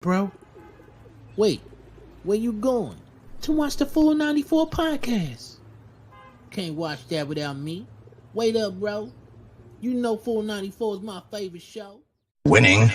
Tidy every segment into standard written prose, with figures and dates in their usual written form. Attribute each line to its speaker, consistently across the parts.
Speaker 1: Bro, wait, where you going? To watch the full 94 podcast. Can't watch that without me. Wait up, bro. You know Full 94 is my favorite show.
Speaker 2: Winning.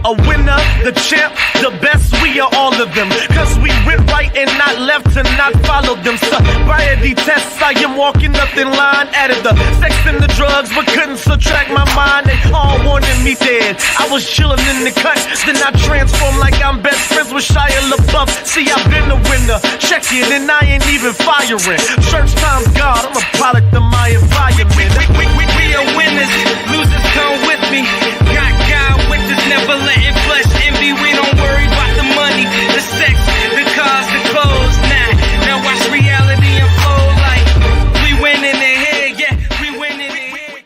Speaker 3: A winner, the champ, the best, we are all of them. Cause we went right and not left to not follow them. Sobriety tests, I am walking up in line. Added the sex and the drugs, but couldn't subtract my mind. They all wanted me dead. I was chilling in the cut, then I transformed like I'm best friends with Shia LaBeouf. See, I've been a winner, check it, and I ain't even firing. Church time's God, I'm a product of my environment. We are winners, losers come with me. Got God with us, never letting flesh envy. We don't worry about the money, the sex, the cars, the clothes. Now watch reality unfold like we winning the head, yeah, we winning the head.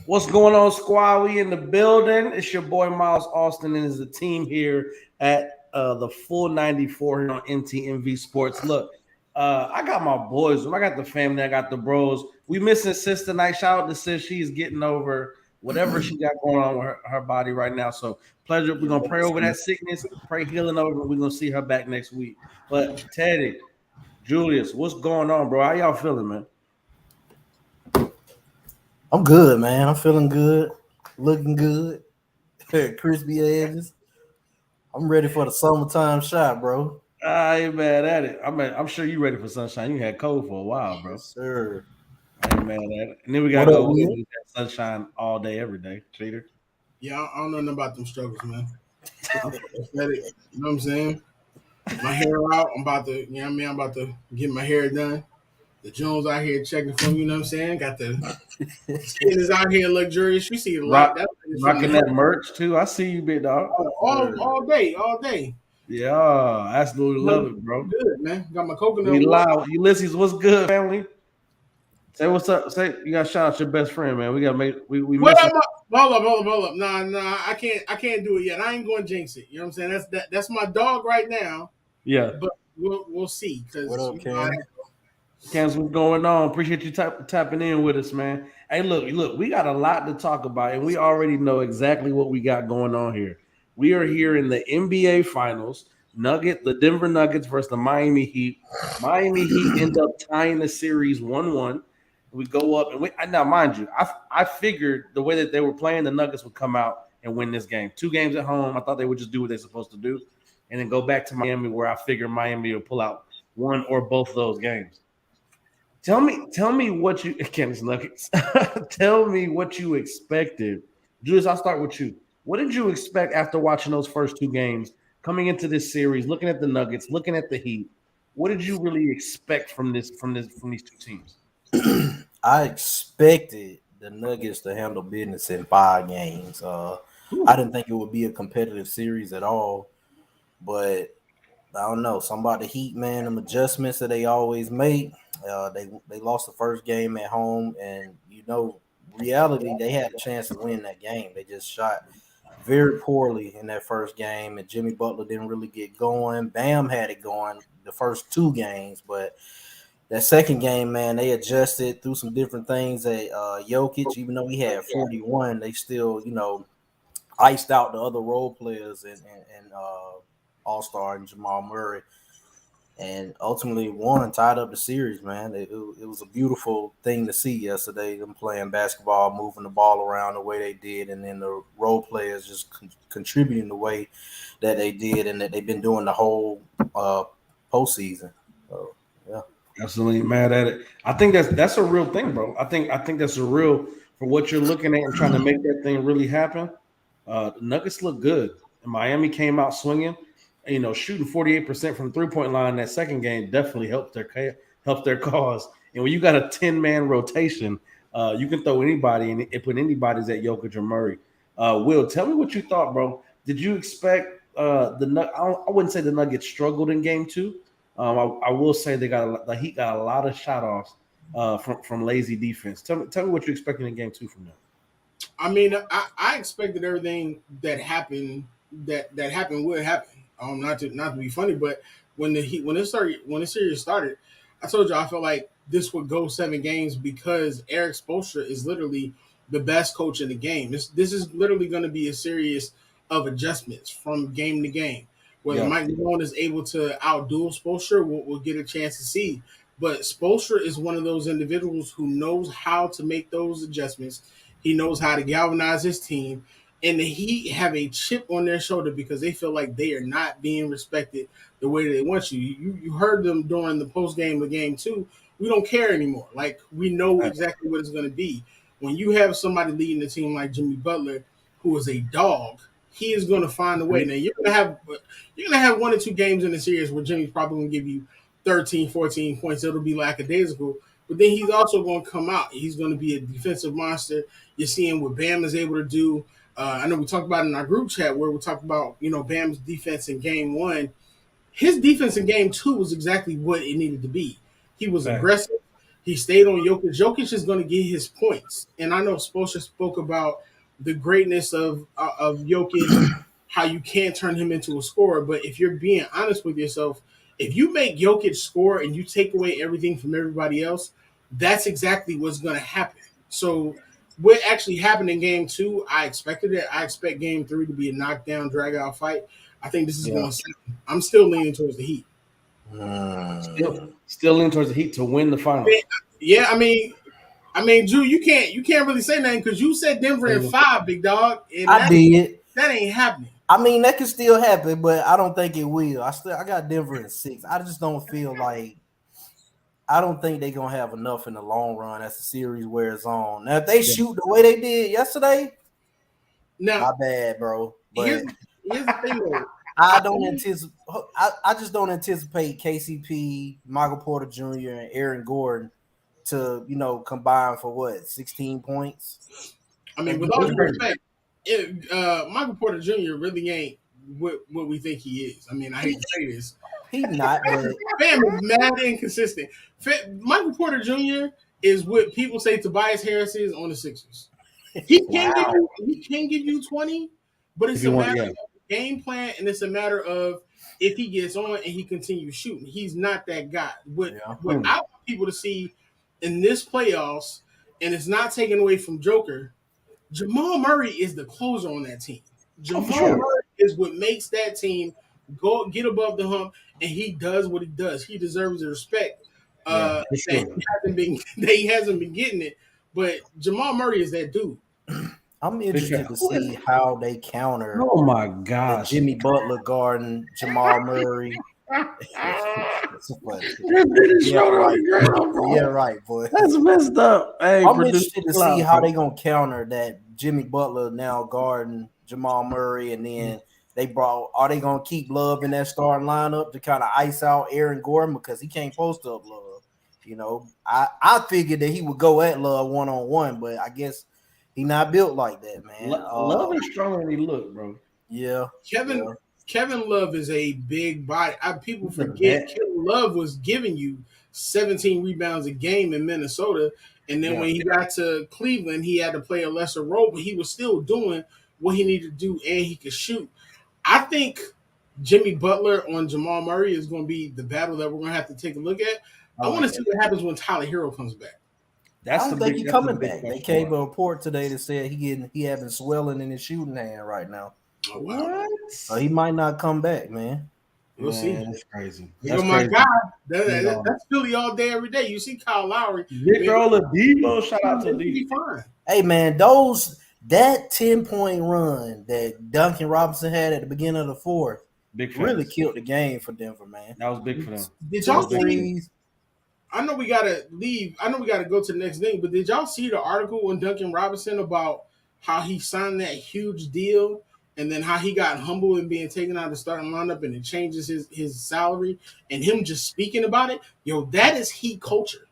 Speaker 4: What's going on, squad? We in the building. It's your boy Miles Austin, and it's the team here at the Full 94 here on NTMV Sports. Look, I got my boys. I got the family. I got the bros. We missing Sis tonight. Shout out to Sis. She's getting over whatever she got going on with her body right now. So pleasure. We're gonna pray over that sickness, pray healing over. We're gonna see her back next week. But Teddy, Julius, what's going on, bro? How y'all feeling, man?
Speaker 5: I'm good, man. I'm feeling good, looking good, crispy edges. I'm ready for the summertime shot, bro.
Speaker 4: I ain't mad at it. I'm sure you ready for sunshine. You had cold for a while, bro.
Speaker 5: Yes, sir.
Speaker 4: I ain't mad at it. And then we gotta
Speaker 5: What
Speaker 4: go
Speaker 5: up,
Speaker 4: with
Speaker 5: man?
Speaker 4: that sunshine all day, every day. Cheater.
Speaker 6: Yeah, I don't know nothing about them struggles, man. You know what I'm saying? My hair out. I'm about to, you know what I mean? I'm about to get my hair done. The Jones out here checking for me, you know what I'm saying? Got the skin is out here luxurious. You see a lot.
Speaker 4: Rocking that merch too. I see you, big dog.
Speaker 6: All day.
Speaker 4: Yeah, I absolutely love it, bro.
Speaker 6: Good, man. Got my coconut.
Speaker 4: We live. Ulysses, what's good, family? Say what's up. Say you gotta shout out your best friend, man. We gotta make we
Speaker 6: Hold
Speaker 4: messing.
Speaker 6: up. Nah, I can't do it yet. I ain't going to jinx it. You know what I'm saying? That's my dog right now.
Speaker 4: Yeah.
Speaker 6: But we'll see.
Speaker 5: What up, Cam?
Speaker 4: Cams, what's going on? Appreciate you tapping in with us, man. Hey, look, we got a lot to talk about, and we already know exactly what we got going on here. We are here in the NBA Finals. The Denver Nuggets versus the Miami Heat. Miami Heat end up tying the series 1-1. We go up, and now, mind you, I figured the way that they were playing, the Nuggets would come out and win this game. 2 games at home. I thought they would just do what they're supposed to do, and then go back to Miami, where I figured Miami would pull out one or both of those games. Tell me what you Kansas Nuggets. Tell me what you expected. Julius, I'll start with you. What did you expect after watching those first 2 games, coming into this series, looking at the Nuggets, looking at the Heat? What did you really expect from these 2 teams?
Speaker 5: I expected the Nuggets to handle business in 5 games. I didn't think it would be a competitive series at all, but I don't know. Some about the Heat, man, them adjustments that they always make. They lost the first game at home, and reality, they had a chance to win that game. They just shot very poorly in that first game, and Jimmy Butler didn't really get going. Bam had it going the first 2 games, but that second game, man, they adjusted through some different things. Jokic, even though he had 41, they still, iced out the other role players and All-Star and Jamal Murray, and ultimately won, tied up the series, man. It was a beautiful thing to see yesterday, them playing basketball, moving the ball around the way they did, and then the role players just contributing the way that they did and that they've been doing the whole postseason. So, yeah.
Speaker 4: Absolutely mad at it. I think that's a real thing, bro. I think that's a real for what you're looking at and trying to make that thing really happen. The Nuggets look good. And Miami came out swinging. Shooting 48% from the 3-point line that second game definitely helped their cause. And when you got a 10-man rotation, you can throw anybody and put anybody's at Jokic or Murray. Will, tell me what you thought, bro. Did you expect I wouldn't say the Nuggets struggled in game 2. I will say the Heat got a lot of shot offs from lazy defense. Tell me what you're expecting in game 2 from them.
Speaker 6: I mean, I expected everything that happened would happen. Not to be funny, but when the series started, I told you I felt like this would go 7 games because Eric Spoelstra is literally the best coach in the game. This is literally going to be a series of adjustments from game to game. Whether Mike Malone is able to outduel Spoelstra, we'll get a chance to see. But Spoelstra is one of those individuals who knows how to make those adjustments. He knows how to galvanize his team, and the Heat have a chip on their shoulder because they feel like they are not being respected the way they want you. You heard them during the post game of game 2. We don't care anymore. Like, we know exactly what it's going to be. When you have somebody leading the team like Jimmy Butler, who is a dog, he is going to find a way. Now you're gonna have 1 or 2 games in the series where Jimmy's probably going to give you 13, 14 points. It'll be lackadaisical. But then he's also going to come out. He's going to be a defensive monster. You're seeing what Bam is able to do. I know we talked about it in our group chat where we talked about, Bam's defense in game 1. His defense in game 2 was exactly what it needed to be. He was aggressive. He stayed on Jokic. Jokic is going to get his points. And I know Spoelstra spoke about the greatness of Jokic, how you can't turn him into a scorer. But if you're being honest with yourself, if you make Jokic score and you take away everything from everybody else, that's exactly what's going to happen. So what actually happened in game 2, I expected it. I expect game 3 to be a knockdown, drag-out fight. I think this is going to – I'm still leaning towards the Heat.
Speaker 4: Still leaning towards the Heat to win the final.
Speaker 6: Yeah, I mean, Drew, you can't really say nothing because you said Denver in 5, big dog. And
Speaker 5: I did.
Speaker 6: That ain't happening.
Speaker 5: I mean, that could still happen, but I don't think it will. I got Denver in 6. I just don't feel like I don't think they're gonna have enough in the long run as the series wears on. Now, if they shoot the way they did yesterday, my bad, bro. But
Speaker 6: here's the thing, though.
Speaker 5: I just don't anticipate KCP, Michael Porter Jr., and Aaron Gordon to combine for 16 points.
Speaker 6: I mean, with all due respect, Michael Porter Jr. really ain't what we think he is. I mean, I hate to say this.
Speaker 5: He's not. But
Speaker 6: Fam is mad inconsistent. Michael Porter Jr. is what people say Tobias Harris is on the Sixers. He can give you 20, but it's a matter of game plan, and it's a matter of if he gets on and he continues shooting. He's not that guy. What I want people to see in this playoffs, and it's not taken away from Joker, Jamal Murray is the closer on that team. Jamal Murray is what makes that team get above the hump, and he does what he does. He deserves the respect that he hasn't been getting it. But Jamal Murray is that dude.
Speaker 5: I'm interested to see how they counter.
Speaker 4: Oh my gosh,
Speaker 5: Jimmy Butler guarding Jamal Murray. Right, boy.
Speaker 4: That's messed up. Hey,
Speaker 5: I'm interested to see how they gonna counter that Jimmy Butler now guarding Jamal Murray, and then are they gonna keep Love in that starting lineup to kind of ice out Aaron Gordon because he can't post up Love? I figured that he would go at Love 1-on-1, but I guess he not built like that, man.
Speaker 4: Love is stronger than he look, bro.
Speaker 5: Yeah,
Speaker 6: Kevin Love is a big body. People forget Kevin Love was giving you 17 rebounds a game in Minnesota, and then when he got to Cleveland, he had to play a lesser role, but he was still doing what he needed to do, and he could shoot. I think Jimmy Butler on Jamal Murray is going to be the battle that we're going to have to take a look at. I want to see what happens when Tyler Hero comes back.
Speaker 5: I don't think he's coming back. They came a report today that said he having swelling in his shooting hand right now.
Speaker 6: Oh, wow.
Speaker 5: So he might not come back, man.
Speaker 6: We'll see.
Speaker 4: That's crazy.
Speaker 6: My God. That's Philly all day, every day. You see Kyle Lowry.
Speaker 4: Victor Oladipo, shout out to Lee.
Speaker 5: Hey, man, that 10-point run that Duncan Robinson had at the beginning of the fourth really killed the game for Denver, man.
Speaker 4: That was big for them.
Speaker 6: Did y'all see? I know we gotta leave. I know we gotta go to the next thing, but did y'all see the article on Duncan Robinson about how he signed that huge deal and then how he got humbled and being taken out of the starting lineup and it changes his salary and him just speaking about it? Yo, that is Heat culture.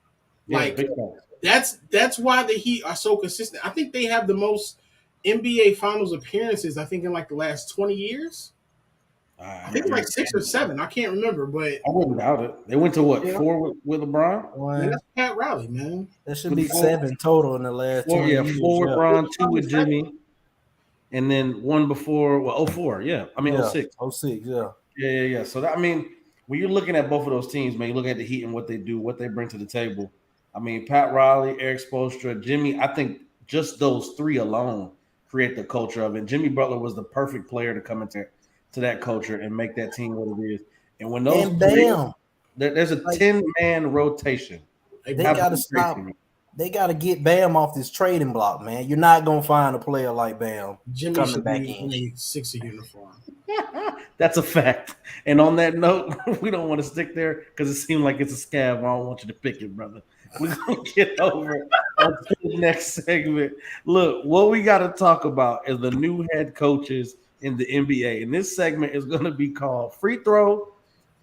Speaker 6: That's why the Heat are so consistent. I think they have the most NBA Finals appearances, I think, in like the last 20 years. I think like 6 or 7. I can't remember, but
Speaker 4: I wouldn't doubt it. They went to 4 with LeBron?
Speaker 6: Man, that's Pat Riley, man.
Speaker 5: That should be 7 total in the last
Speaker 4: 4 years. 4 with LeBron, 2 with Jimmy, and then 1 before 04. Yeah, I mean 06.
Speaker 5: 06, yeah.
Speaker 4: Yeah. So that, I mean, when you're looking at both of those teams, man, you look at the Heat and what they do, what they bring to the table. I mean, Pat Riley, Eric Spoelstra, Jimmy. I think just those three alone create the culture of it. Jimmy Butler was the perfect player to come into to that culture and make that team what it is. And when those
Speaker 5: And
Speaker 4: three,
Speaker 5: Bam,
Speaker 4: there's a
Speaker 5: like
Speaker 4: 10-man rotation.
Speaker 5: they got to
Speaker 4: Absolutely crazy to
Speaker 5: stop.
Speaker 4: me.
Speaker 5: They got to get Bam off this trading block, man. You're not gonna find a player like Bam
Speaker 6: Jimmy
Speaker 5: coming
Speaker 6: should
Speaker 5: back
Speaker 6: be
Speaker 5: in.
Speaker 6: in a 60 uniform.
Speaker 4: That's a fact. And on that note, we don't want to stick there because it seemed like it's a scab. I don't want you to pick it, brother. We're going to get over to the next segment. Look, what we got to talk about is the new head coaches in the NBA. And this segment is going to be called Free Throw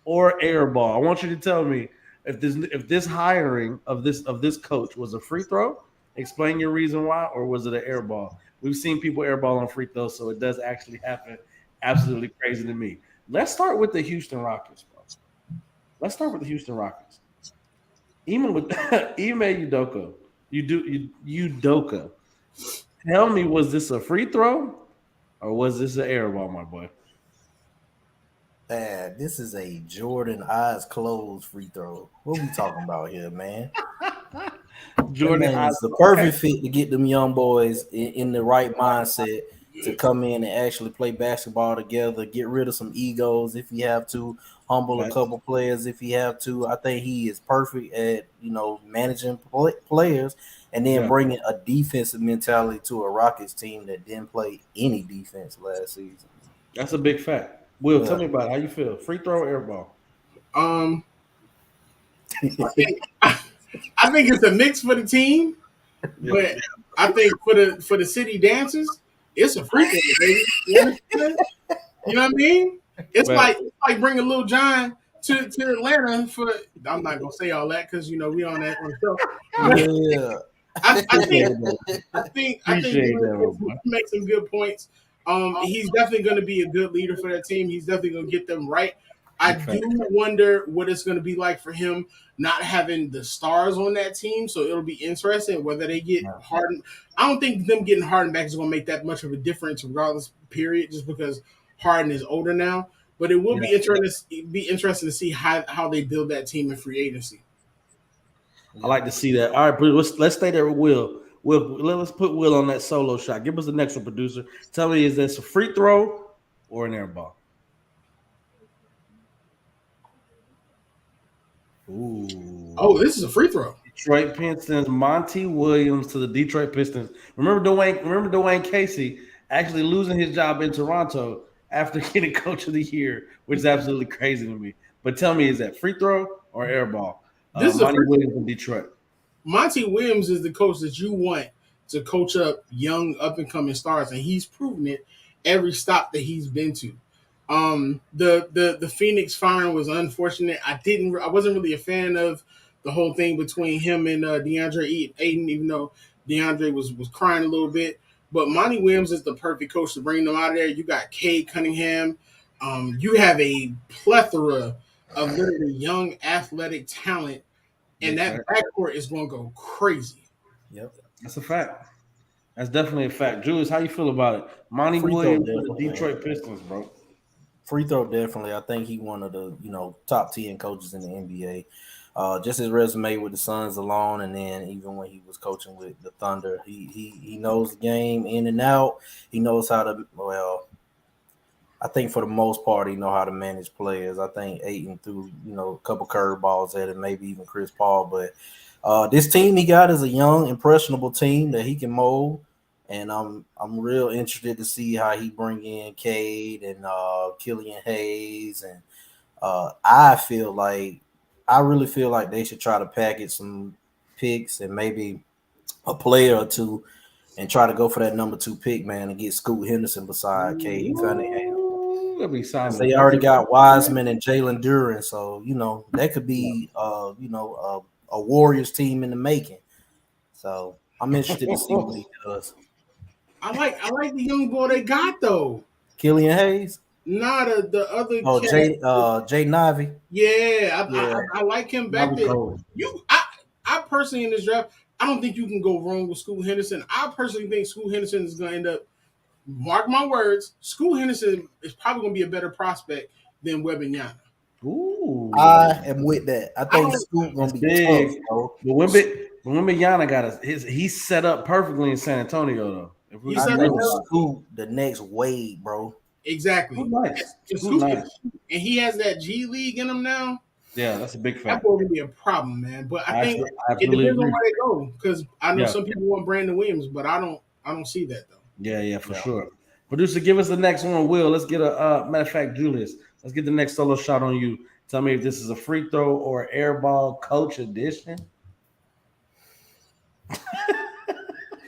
Speaker 4: or Air Ball. I want you to tell me if this hiring of this coach was a free throw, explain your reason why, or was it an air ball? We've seen people airball on free throws, so it does actually happen. Absolutely crazy to me. Let's start with the Houston Rockets, bro. Let's start with the Houston Rockets. Even with Ime Udoka. Tell me, was this a free throw or was this an air ball, my boy?
Speaker 5: Man, this is a Jordan eyes closed free throw. What we talking about here, man?
Speaker 4: Jordan
Speaker 5: Man, it's the perfect fit to get them young boys in the right mindset to come in and actually play basketball together, get rid of some egos if you have to, humble a couple players if you have to. I think he is perfect at, managing players and then bringing a defensive mentality to a Rockets team that didn't play any defense last season.
Speaker 4: That's a big fact. Will, tell me about it. How you feel? Free throw or air ball?
Speaker 6: I think it's a mix for the team, but I think for the city dancers, it's a free throw, baby. You understand? You know what I mean? It's like bringing Lil Jon to Atlanta for. I'm not gonna say all that because we on that on the show.
Speaker 5: Yeah.
Speaker 6: I think he makes some good points. He's definitely going to be a good leader for that team. He's definitely going to get them right. I do wonder what it's going to be like for him not having the stars on that team. So it'll be interesting whether they get Harden. I don't think them getting Harden back is going to make that much of a difference, regardless. Period, just because Harden is older now. But it will be interesting to see how they build that team in free agency.
Speaker 4: I like to see that. All right, let's stay there with Will. Let's put Will on that solo shot. Give us the next one, producer. Tell me, is this a free throw or an air ball? Ooh.
Speaker 6: Oh, this is a free throw.
Speaker 4: Detroit Pistons, Monty Williams to the Detroit Pistons. Remember Dwayne Casey actually losing his job in Toronto after getting Coach of the Year, which is absolutely crazy to me. But tell me, is that free throw or air ball?
Speaker 6: This is
Speaker 4: Monty Williams in Detroit. Monty
Speaker 6: Williams is the coach that you want to coach up young up and coming stars, and he's proven it every stop that he's been to. The Phoenix firing was unfortunate. I wasn't really a fan of the whole thing between him and DeAndre Ayton, even though DeAndre was crying a little bit. But Monty Williams is the perfect coach to bring them out of there. You got Cade Cunningham. You have a plethora of literally young athletic talent, and that backcourt is going to go crazy.
Speaker 5: Yep,
Speaker 4: that's a fact. That's definitely a fact. Julius, how you feel about it? Monty Williams with the Detroit Pistons, bro.
Speaker 5: Free throw, definitely. I think he's one of the top 10 coaches in the NBA. Just his resume with the Suns alone, and then even when he was coaching with the Thunder, he knows the game in and out. He knows how to I think for the most part, he know how to manage players. I think Ayton threw, a couple curveballs at it, maybe even Chris Paul. But this team he got is a young, impressionable team that he can mold. And I'm real interested to see how he bring in Cade and Killian Hayes. And I really feel like they should try to package some picks and maybe a player or two and try to go for that number 2 pick, man, and get Scoot Henderson beside Cade Cunningham. They already got Wiseman and Jalen Duren, so that could be a Warriors team in the making. So I'm interested to see what he does.
Speaker 6: I like the young boy they got though.
Speaker 5: Killian Hayes.
Speaker 6: Not the other.
Speaker 5: Oh, Jay Nivey.
Speaker 6: Yeah, I like him back there. I personally in this draft, I don't think you can go wrong with Scoot Henderson. I personally think Scoot Henderson is going to end up. Mark my words, Scoot Henderson is probably going to be a better prospect than Wembanyama.
Speaker 5: Ooh, I am with that. I think Scoot going to be big, tough, bro.
Speaker 4: When Yana got he's set up perfectly in San Antonio though. If we,
Speaker 6: He
Speaker 4: if
Speaker 5: I
Speaker 4: we
Speaker 6: said
Speaker 4: really
Speaker 5: think
Speaker 6: that
Speaker 5: Scoop the next Wade, bro.
Speaker 4: Scoot
Speaker 6: exactly.
Speaker 4: nice.
Speaker 6: The
Speaker 4: Scoot
Speaker 6: Scoop,
Speaker 4: nice.
Speaker 6: and he has that G League in him now.
Speaker 4: Yeah, that's a big
Speaker 6: That's
Speaker 4: fact.
Speaker 6: going to be a problem, man. But I think
Speaker 4: I
Speaker 6: it
Speaker 4: absolutely
Speaker 6: depends on
Speaker 4: agree.
Speaker 6: where they go because I know
Speaker 4: Yeah,
Speaker 6: some people want Brandon Williams, but I don't. I don't see that though.
Speaker 4: yeah, for
Speaker 5: Yeah.
Speaker 4: sure. Producer, give us the next one. Will, let's get a matter of fact, Julius, let's get the next solo shot on you. Tell me if this is a free throw or air ball coach edition.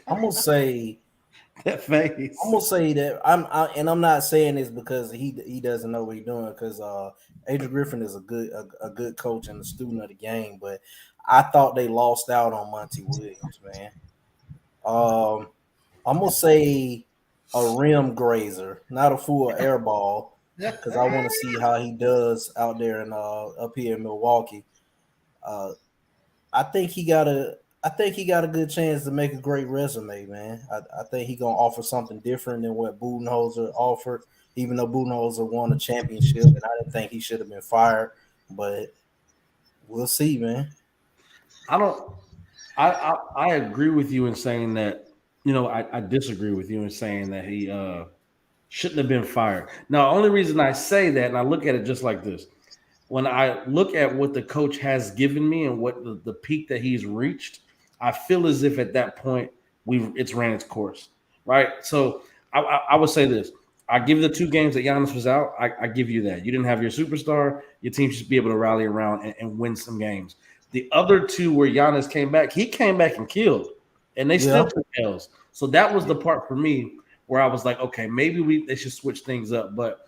Speaker 5: I'm gonna say
Speaker 4: That face.
Speaker 5: I'm gonna say that and I'm not saying this because he doesn't know what he's doing because Adrian Griffin is a good coach and a student of the game, but I thought they lost out on Monty Williams, man. Um, I'm gonna say a rim grazer, not a full air ball, because I want to see how he does out there in up here in Milwaukee. Uh, I think he got a I think he got a good chance to make a great resume, man. I think he gonna offer something different than what Budenholzer offered, even though Budenholzer won a championship, and I didn't think he should have been fired. But we'll see, man.
Speaker 4: I don't. I agree with you in saying that. I disagree with you in saying that he shouldn't have been fired. Now, only reason I say that, and I look at it just like this: when I look at what the coach has given me and what the peak that he's reached, I feel as if at that point it's ran its course, right? So I would say this: I give the 2 games that Giannis was out. I give you that. You didn't have your superstar. Your team should be able to rally around and win some games. The other 2 where Giannis came back, he came back and killed, and they still
Speaker 5: Yeah,
Speaker 4: took L's. So that was the part for me where I was like, okay, maybe they should switch things up. But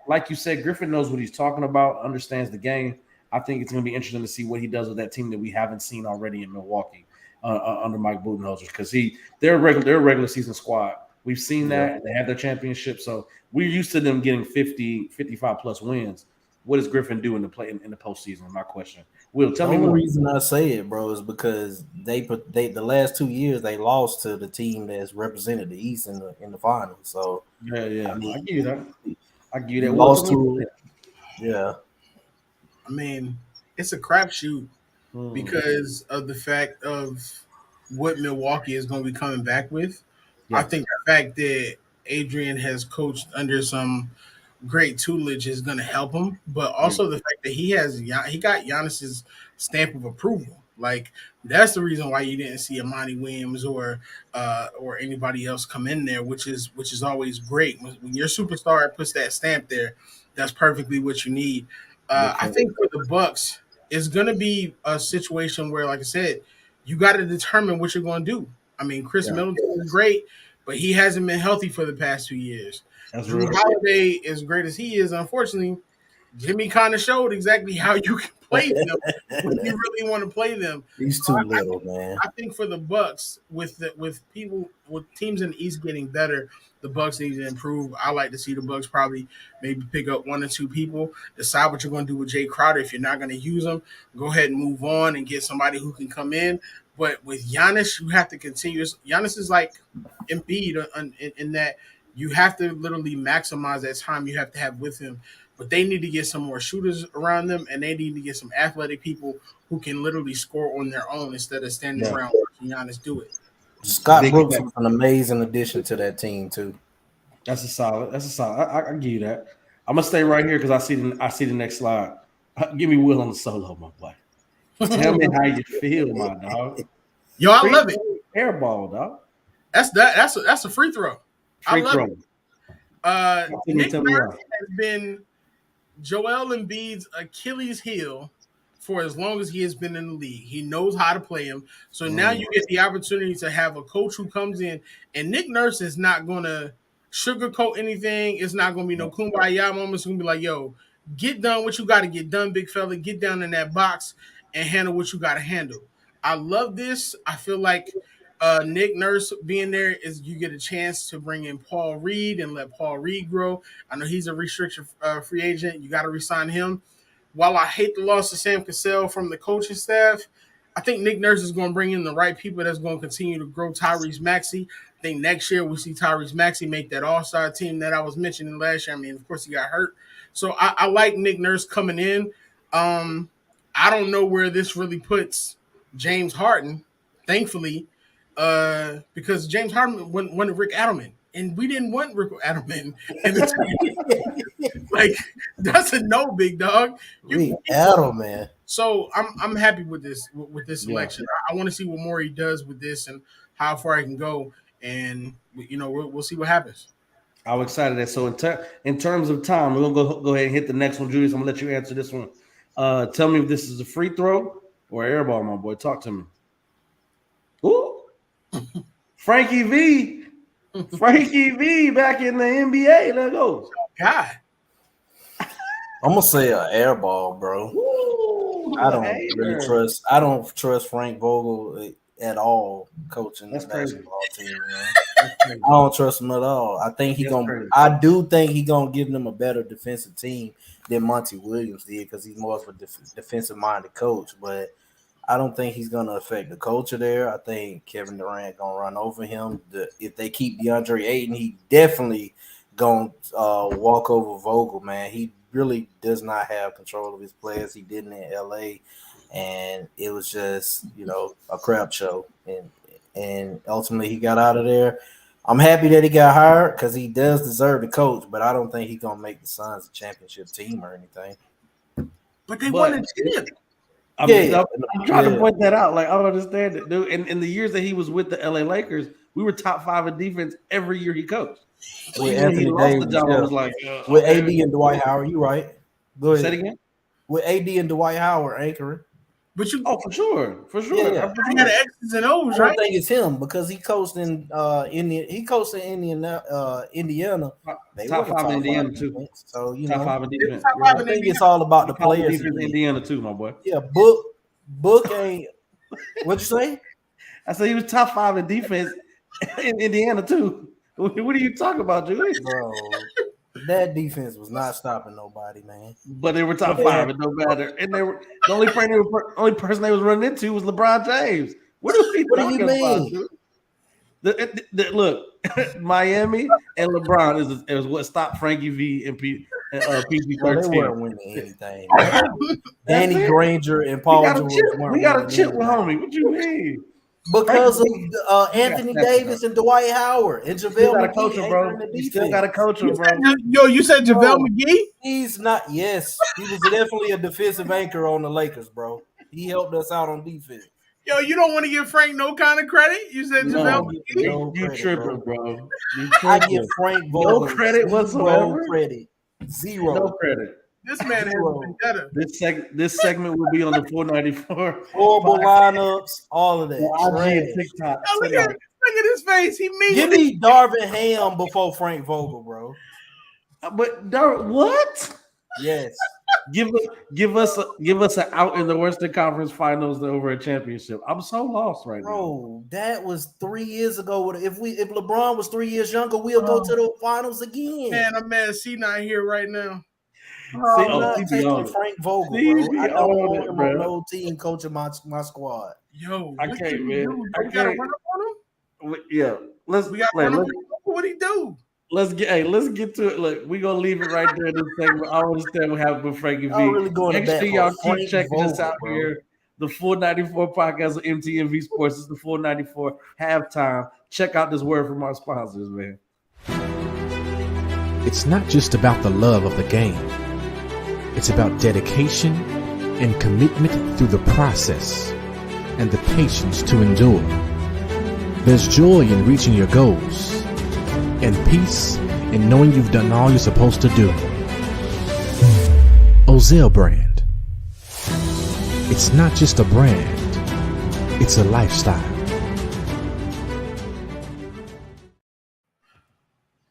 Speaker 4: like you said, Griffin knows what he's talking about, understands the game. I think it's going to be interesting to see what he does with that team that we haven't seen already in Milwaukee under Mike Budenholzer because they're a regular season squad. We've seen
Speaker 5: yeah.
Speaker 4: that. They had their championship, so we're used to them getting 50, 55 plus wins. What does Griffin do in the postseason? My question. Will,
Speaker 5: The
Speaker 4: tell me
Speaker 5: only
Speaker 4: more.
Speaker 5: reason I say it, bro, is because they the last 2 years they lost to the team that's represented the East in the finals. So
Speaker 4: Yeah.
Speaker 5: I mean,
Speaker 4: I give you that. I give you
Speaker 5: you
Speaker 4: that. Will, tell
Speaker 5: lost
Speaker 4: me
Speaker 5: to yeah.
Speaker 6: I mean, it's a crapshoot
Speaker 4: more.
Speaker 6: because of the fact of what Milwaukee is going to be coming back with. I
Speaker 4: Yeah,
Speaker 6: think the fact that Adrian has coached under some great tutelage is going to help him, but
Speaker 4: yeah,
Speaker 6: also the fact that he got Giannis's stamp of approval. Like that's the reason why you didn't see Amani Williams or anybody else come in there, which is always great when your superstar puts that stamp there. That's perfectly what you need.
Speaker 4: big
Speaker 6: I
Speaker 4: fan.
Speaker 6: think for the Bucks, it's going to be a situation where, like I said, you got to determine what you're going to do. I mean, Chris
Speaker 4: Yeah,
Speaker 6: Middleton is great, but he hasn't been healthy for the past 2 years.
Speaker 4: that's
Speaker 6: Drew
Speaker 4: real.
Speaker 6: Holiday, as great as he is, unfortunately, Jimmy kind of showed exactly how you can play them when you really want to play them.
Speaker 5: He's
Speaker 6: So
Speaker 5: too
Speaker 6: I
Speaker 5: little,
Speaker 6: think
Speaker 5: man.
Speaker 6: I think for the Bucks, with teams in the East getting better, the Bucks need to improve. I like to see the Bucks probably maybe pick up 1 or 2 people, decide what you're going to do with Jay Crowder. If you're not going to use them, go ahead and move on and get somebody who can come in. But with Giannis, you have to continue. Giannis is like Embiid in that you have to literally maximize that time you have to have with him. But they need to get some more shooters around them, and they need to get some athletic people who can literally score on their own instead of standing
Speaker 4: Yeah,
Speaker 6: around watching Giannis do it.
Speaker 5: Scott
Speaker 4: big
Speaker 5: Brooks
Speaker 4: fact.
Speaker 5: was an amazing addition to that team too.
Speaker 4: That's a solid. That's a solid. I give you that. I'm gonna stay right here because I see the next slide. Give me Will on the solo, my boy. Tell me how you feel, my dog.
Speaker 6: Yo, I
Speaker 4: Free
Speaker 6: love it.
Speaker 4: throw, air ball, dog.
Speaker 6: That's a free throw. I
Speaker 4: Free
Speaker 6: love
Speaker 4: throw.
Speaker 6: it. Nick
Speaker 4: Tell me
Speaker 6: Nurse
Speaker 4: why.
Speaker 6: has been Joel Embiid's Achilles heel for as long as he has been in the league. He knows how to play him. So now
Speaker 4: Mm,
Speaker 6: you get the opportunity to have a coach who comes in, and Nick Nurse is not going to sugarcoat anything. It's not going to be no kumbaya moments. It's going to be like, yo, get done what you got to get done, big fella. Get down in that box and handle what you got to handle. I love this. I feel like Nick Nurse being there is you get a chance to bring in Paul Reed and let Paul Reed grow. I know he's a restricted free agent. You got to resign him. While I hate the loss of Sam Cassell from the coaching staff, I think Nick Nurse is going to bring in the right people that's going to continue to grow Tyrese Maxey. I think next year we see Tyrese Maxey make that all-star team that I was mentioning last year. I mean, of course, he got hurt. So I like Nick Nurse coming in. I don't know where this really puts James Harden. thankfully, because James Harden wanted Rick Adelman, and we didn't want Rick Adelman in the team. Like that's a no, big dog.
Speaker 5: We Adam, man.
Speaker 6: So I'm happy with this
Speaker 4: Yeah.
Speaker 6: selection. I want to see what Morey does with this and how far he can go, and we'll see what happens.
Speaker 4: I'm excited that. So in terms of time, we're gonna go ahead and hit the next one, Julius. I'm gonna let you answer this one. Tell me if this is a free throw or air ball, my boy. Talk to me. Ooh, Frankie V, Frankie V, back in the NBA. Let's go.
Speaker 6: God,
Speaker 5: I'm gonna say an air ball, bro.
Speaker 4: Ooh,
Speaker 5: I don't
Speaker 4: hey,
Speaker 5: really
Speaker 4: man.
Speaker 5: trust. I don't trust Frank Vogel at all coaching
Speaker 4: That's
Speaker 5: the
Speaker 4: crazy.
Speaker 5: basketball team. Man.
Speaker 4: That's crazy.
Speaker 5: I don't trust him at all. I think he
Speaker 4: That's
Speaker 5: gonna.
Speaker 4: crazy.
Speaker 5: I do think he gonna give them a better defensive team than Monty Williams did because he's more of a defensive minded coach. But I don't think he's gonna affect the culture there. I think Kevin Durant gonna run over him. If they keep DeAndre Ayton, he definitely gonna walk over Vogel. Man, he really does not have control of his players. He didn't in LA, and it was just a crap show. And ultimately he got out of there. I'm happy that he got hired because he does deserve the coach, but I don't think he's gonna make the Suns a championship team or anything.
Speaker 6: but they won a chip.
Speaker 4: I'm trying to point that out. Like, I don't understand it, dude. In the years that he was with the LA Lakers, we were top 5 in defense every year he coached. So
Speaker 5: With
Speaker 4: even when he
Speaker 5: Anthony
Speaker 4: lost
Speaker 5: Davis,
Speaker 4: the job, I was like,
Speaker 5: with
Speaker 4: okay.
Speaker 5: AD and Dwight Howard, you right. Go
Speaker 4: Say
Speaker 5: ahead.
Speaker 4: it again.
Speaker 5: With AD and Dwight Howard anchoring.
Speaker 6: But
Speaker 4: For sure.
Speaker 5: Yeah.
Speaker 6: I had X's and O's,
Speaker 5: I don't
Speaker 6: right?
Speaker 5: think it's him because he coached in Indiana. They
Speaker 4: top
Speaker 5: were
Speaker 4: 5 in Indiana
Speaker 5: defense.
Speaker 4: too.
Speaker 5: So
Speaker 4: Top 5 in defense.
Speaker 6: Top five
Speaker 5: I
Speaker 6: in
Speaker 5: think
Speaker 6: Indiana.
Speaker 5: it's all about the
Speaker 4: Top 5 in
Speaker 5: players.
Speaker 4: defense in Indiana too, my boy.
Speaker 5: Yeah, Book ain't. What'd you say?
Speaker 4: I said he was top 5 in defense in Indiana too. What are you talking about, Julius?
Speaker 5: Bro, that defense was not stopping nobody, man.
Speaker 4: But they were top 5. It don't matter. And they were the only person they was running into was LeBron James. What are we talking about, dude? Look, Miami and LeBron is what stopped Frankie V and PG-13.
Speaker 5: Well, they weren't winning anything. Danny Granger and Paul George weren't
Speaker 4: we got a
Speaker 5: winning
Speaker 4: chip with
Speaker 5: anything.
Speaker 4: homie. What you mean?
Speaker 5: Because of Anthony Davis and Dwight Howard and JaVale McGee
Speaker 4: bro. You still got to coach him, bro.
Speaker 6: You said JaVale McGee?
Speaker 5: He's not. Yes, he was definitely a defensive anchor on the Lakers, bro. He helped us out on defense.
Speaker 6: Yo, you don't want to give Frank no kind of credit? You said JaVale McGee?
Speaker 4: You tripping, bro.
Speaker 5: I give Frank Vogel
Speaker 4: no credit whatsoever.
Speaker 5: Zero.
Speaker 4: No credit.
Speaker 6: This man has been better.
Speaker 4: This segment will be on the 494.
Speaker 5: Horrible lineups, all of that.
Speaker 4: TikTok.
Speaker 6: Oh, look at his face. He mean.
Speaker 5: Give me Darvin Ham before Frank Vogel, bro.
Speaker 4: But what?
Speaker 5: Yes.
Speaker 4: Give us an out in the Western Conference Finals over a championship. I'm so lost right now.
Speaker 5: Bro, that was 3 years ago. If LeBron was 3 years younger, we'll go to the finals again.
Speaker 6: Man, I'm mad C not here right now.
Speaker 5: I'm not taking Frank Vogel, bro. I don't want him on no team coaching my squad.
Speaker 6: Yo,
Speaker 4: I can't, man.
Speaker 6: We gotta run up on him.
Speaker 4: Yeah,
Speaker 6: What he do?
Speaker 4: Let's get to it. Look, we're gonna leave it right there in this segment. I don't understand what happened with Frankie V.
Speaker 5: Really going
Speaker 4: Make sure y'all keep
Speaker 5: Frank
Speaker 4: checking
Speaker 5: Vogel,
Speaker 4: us out
Speaker 5: bro.
Speaker 4: here. The 494 podcast of MTMV Sports. This is the 494 halftime. Check out this word from our sponsors, man.
Speaker 2: It's not just about the love of the game. It's about dedication and commitment through the process and the patience to endure. There's joy in reaching your goals and peace in knowing you've done all you're supposed to do. Ozell brand. It's not just a brand, it's a lifestyle.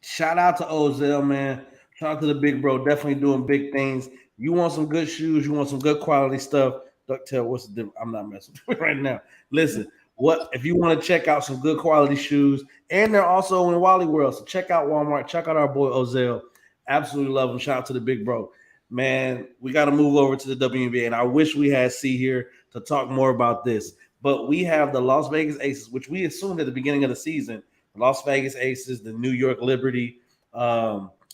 Speaker 4: Shout out to Ozell, man. Shout out to the big bro. Definitely doing big things. You want some good shoes, you want some good quality stuff. Ducktail, what's the difference? I'm not messing with you right now. Listen, if you want to check out some good quality shoes, and they're also in Wally World. So check out Walmart, check out our boy Ozell. Absolutely love him. Shout out to the big bro. Man, we got to move over to the WNBA, and I wish we had C here to talk more about this. But we have the Las Vegas Aces, which we assumed at the beginning of the season. The Las Vegas Aces, the New York Liberty,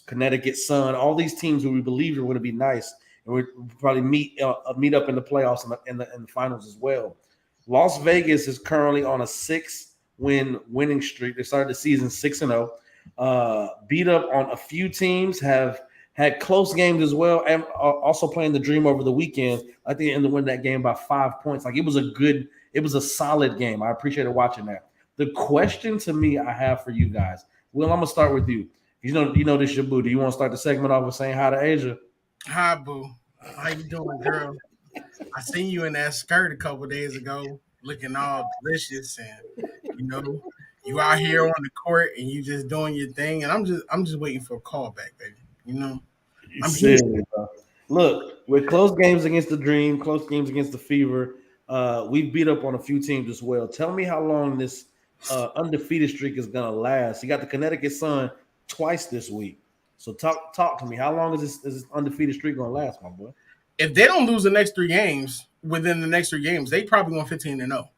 Speaker 4: Connecticut Sun, all these teams who we believe are going to be nice, and we'll probably meet up in the playoffs and in the finals as well. Las Vegas is currently on a 6-win winning streak. They started the season 6-0. Beat up on a few teams, have had close games as well, and also playing the Dream over the weekend. I think they ended up winning that game by 5 points. Like it was a solid game. I appreciated watching that. The question to me I have for you guys, Will, I'm gonna start with you. You know this your boo. Do you want to start the segment off with saying hi to Asia?
Speaker 6: Hi, boo. How you doing, girl? I seen you in that skirt a couple days ago, looking all delicious, and you know, you out here on the court and you just doing your thing, and I'm just waiting for a call back, baby. You know,
Speaker 4: You
Speaker 6: I'm here.
Speaker 4: serious, bro. Look, with close games against the Dream, close games against the Fever, we've beat up on a few teams as well. Tell me how long this undefeated streak is gonna last. You got the Connecticut Sun twice this week. So talk to me. How long is this undefeated streak gonna last, my boy?
Speaker 6: If they don't lose the next 3 games within the next 3 games, they probably going 15-0.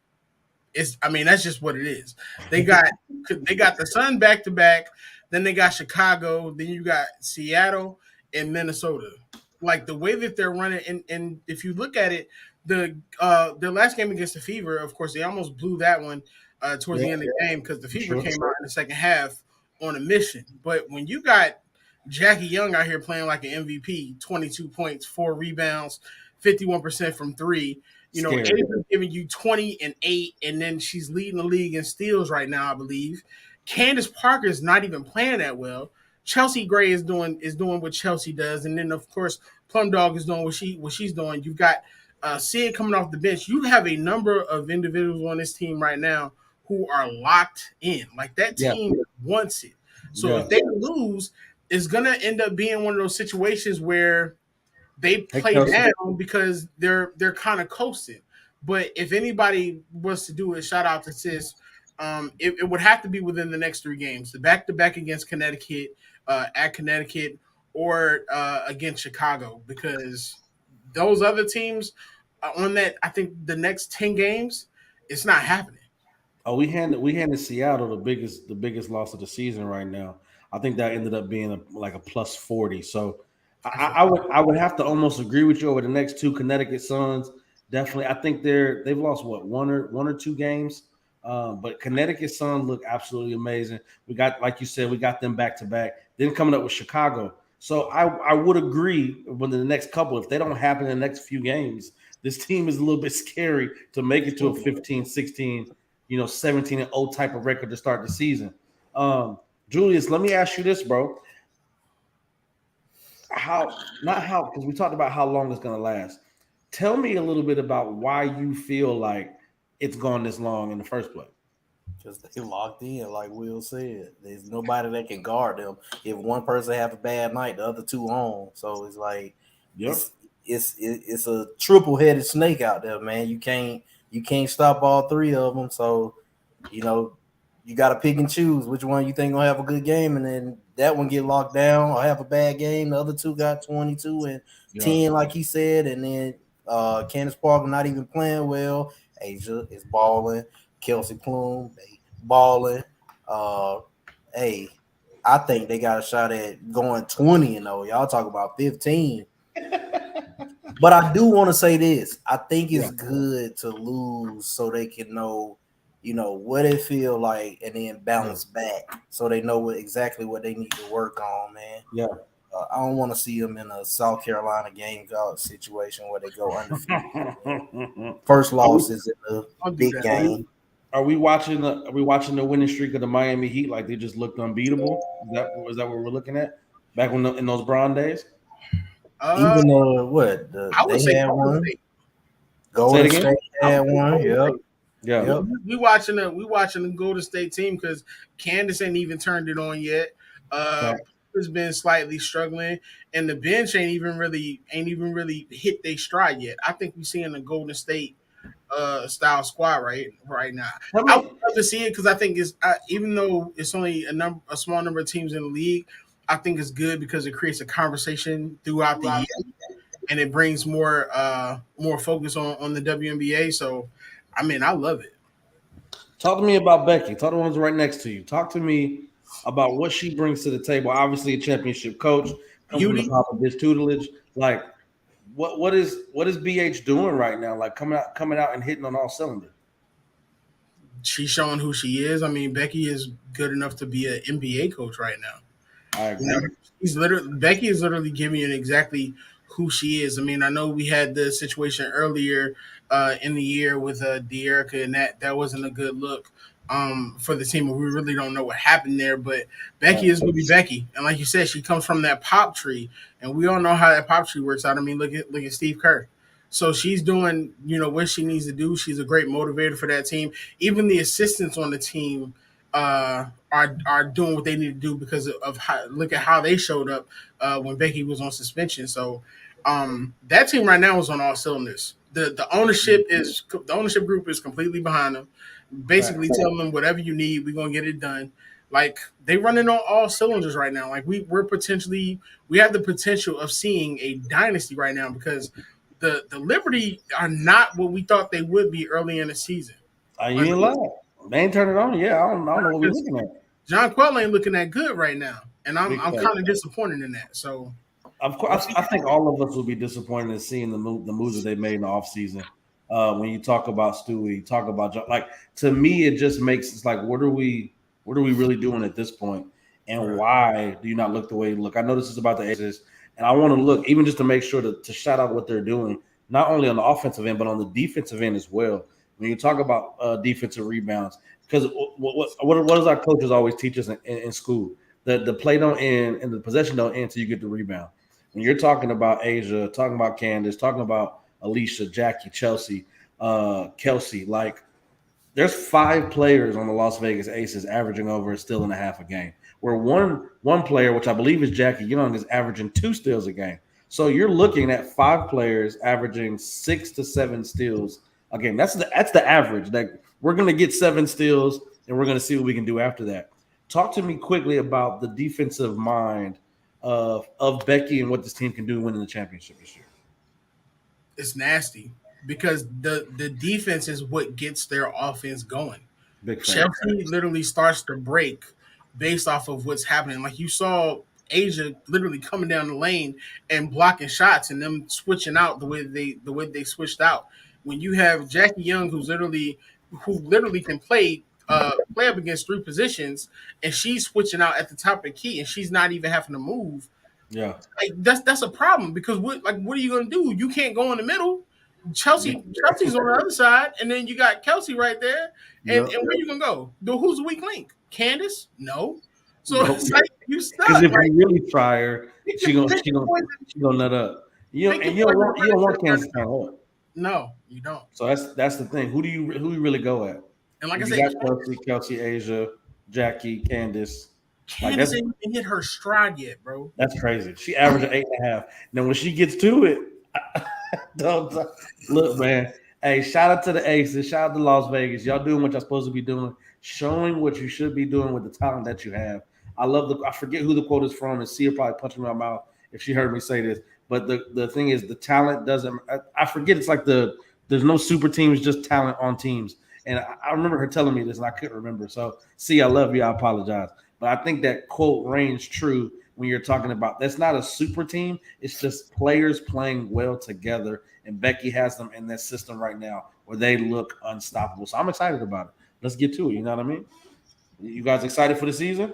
Speaker 6: I mean, that's just what it is. They got the Sun back to back, then they got Chicago, then you got Seattle and Minnesota. Like the way that they're running, and if you look at it, their last game against the Fever, of course, they almost blew that one towards the end of the game because the Fever came out in the second half on a mission. But when you got Jackie Young out here playing like an MVP, 22 points, 4 rebounds, 51% from three. You know, Ava's giving you 20 and 8, and then she's leading the league in steals right now, I believe. Candace Parker is not even playing that well. Chelsea Gray is doing what Chelsea does, and then of course Plum Dog is doing what she's doing. You've got Sid coming off the bench. You have a number of individuals on this team right now who are locked in. Like that team wants it. So if they lose, it's gonna end up being one of those situations where they play down because they're kind of coasting. But if anybody was to do it, shout out to Sis. It would have to be within the next 3 games. The back-to-back against Connecticut, at Connecticut, or against Chicago, because those other teams on that, I think the next 10 games, it's not happening.
Speaker 4: Oh, we handed Seattle the biggest loss of the season right now. I think that ended up being like a plus 40. So I would have to almost agree with you over the next two Connecticut Suns. Definitely, I think they've lost what one or two games, but Connecticut Suns look absolutely amazing. We got, like you said, we got them back to back. Then coming up with Chicago. So I would agree with the next couple. If they don't happen in the next few games, this team is a little bit scary to make it to a 15, 16, 17-0 type of record to start the season. Julius, let me ask you this, bro. Because we talked about how long it's going to last. Tell me a little bit about why you feel like it's gone this long in the first place.
Speaker 5: Because they locked in, like Will said. There's nobody that can guard them. If one person have a bad night, the other two on. So it's like it's a triple-headed snake out there, man. You can't stop all three of them. So, you got to pick and choose which one you think gonna have a good game, and then that one get locked down or have a bad game. The other two got 22 and 10, like he said, and then Candace Parker not even playing well. Asia is balling. Kelsey Plum, they balling. Hey, I think they got a shot at going 20. Y'all talk about 15. But I do want to say this. I think it's good to lose so they can know what it feel like, and then bounce back so they know exactly what they need to work on, man.
Speaker 4: Yeah.
Speaker 5: I don't want to see them in a South Carolina game situation where they go undefeated. First loss is in a big game.
Speaker 4: Are we watching the winning streak of the Miami Heat like they just looked unbeatable? Is that what we're looking at back in those Bron days?
Speaker 5: Even
Speaker 6: I would say
Speaker 5: one. Golden State had one. Yep.
Speaker 4: Yeah.
Speaker 6: Yep. We watching the Golden State team because Candace ain't even turned it on yet. Has been slightly struggling, and the bench ain't even really hit their stride yet. I think we're seeing the Golden State style squad right now. I would love to see it because I think it's even though it's only a small number of teams in the league, I think it's good because it creates a conversation throughout the year, and it brings more focus on the WNBA. So, I mean, I love it.
Speaker 4: Talk to me about Becky. Talk to the ones right next to you. Talk to me about what she brings to the table. Obviously, a championship coach, comes from the top of this tutelage. Like, what is BH doing right now? Like coming out and hitting on all cylinders.
Speaker 6: she's showing who she is. I mean, Becky is good enough to be an NBA coach right now.
Speaker 4: I
Speaker 6: You know,
Speaker 4: agree.
Speaker 6: Becky is literally giving you exactly who she is. I mean, I know we had the situation earlier in the year with De'Erica, and that wasn't a good look for the team. We really don't know what happened there, but Becky
Speaker 4: Right.
Speaker 6: is going to be Becky, and like you said, she comes from that pop tree, and we all know how that pop tree works out. I mean, look at Steve Kerr. So she's doing, what she needs to do. She's a great motivator for that team. Even the assistants on the team are doing what they need to do because of how, look at how they showed up when Becky was on suspension. So that team right now is on all cylinders. The ownership group is completely behind them. Basically,
Speaker 4: Right.
Speaker 6: telling them whatever you need, we're gonna get it done. Like they running on all cylinders right now. Like we have the potential of seeing a dynasty right now because the Liberty are not what we thought they would be early in the season.
Speaker 4: You ain't lying. They ain't turn it on. Yeah, I don't know what we're looking at.
Speaker 6: John Quell ain't looking that good right now, and I'm
Speaker 4: Big
Speaker 6: I'm
Speaker 4: time.
Speaker 6: kind of disappointed in that. So
Speaker 4: Of course, I think all of us will be disappointed in seeing the moves that they made in the offseason. When you talk about Stewie, you talk about like to me, it just makes it's like what are we really doing at this point, and why do you not look the way you look? I know this is about the Aces, and I want to look even just to make sure to shout out what they're doing, not only on the offensive end but on the defensive end as well. When you talk about defensive rebounds, because what does our coaches always teach us in school? The play don't end and the possession don't end until you get the rebound. When you're talking about Asia, talking about Candace, talking about Alicia, Jackie, Chelsea, Kelsey, like there's 5 players on the Las Vegas Aces averaging over a steal and a half a game. Where one player, which I believe is Jackie Young, is averaging 2 steals a game. So you're looking at 5 players averaging 6 to 7 steals a game. That's the average. That we're gonna get 7 steals and we're gonna see what we can do after that. Talk to me quickly about the defensive mind of Becky and what this team can do winning the championship this year.
Speaker 6: it's nasty because the defense is what gets their offense going.
Speaker 4: Big fan.
Speaker 6: Chelsea literally starts to break based off of what's happening. Like you saw Asia literally coming down the lane and blocking shots and them switching out the way they switched out. When you have Jackie Young who literally can play up against 3 positions and she's switching out at the top of the key and she's not even having to move.
Speaker 4: Yeah.
Speaker 6: Like that's a problem because what are you gonna do? You can't go in the middle. Chelsea's on the other side, and then you got Kelsey right there. And,
Speaker 4: Yep.
Speaker 6: and where you gonna go? Who's the weak link? Candace? No. So
Speaker 4: Nope.
Speaker 6: it's like you stuck.
Speaker 4: Because if
Speaker 6: Like,
Speaker 4: you really try her,
Speaker 6: pick
Speaker 4: she
Speaker 6: your,
Speaker 4: gonna
Speaker 6: pick
Speaker 4: she
Speaker 6: your
Speaker 4: gonna
Speaker 6: poison.
Speaker 4: she gonna nut up. You know,
Speaker 6: Pick
Speaker 4: and
Speaker 6: your
Speaker 4: you don't
Speaker 6: poison.
Speaker 4: want Kansas to turn up.
Speaker 6: No, you don't.
Speaker 4: So that's the thing. Who do you really go at?
Speaker 6: And like I
Speaker 4: You
Speaker 6: said,
Speaker 4: got Kelsey, Asia, Jackie, Candace. Like
Speaker 6: Candace ain't even hit her stride yet, bro.
Speaker 4: that's crazy. She averaged 8.5. Now when she gets to it, don't look, man. Hey, shout out to the Aces, shout out to Las Vegas. Y'all doing what y'all supposed to be doing, showing what you should be doing with the talent that you have. I forget who the quote is from, and see her probably punching my mouth if she heard me say this. But the thing is, the talent doesn't. I forget. It's like there's no super teams, just talent on teams. And I remember her telling me this, and I couldn't remember. So, see, I love you. I apologize. But I think that quote reigns true when you're talking about that's not a super team. It's just players playing well together. And Becky has them in that system right now where they look unstoppable. So I'm excited about it. Let's get to it. You know what I mean? You guys excited for the season?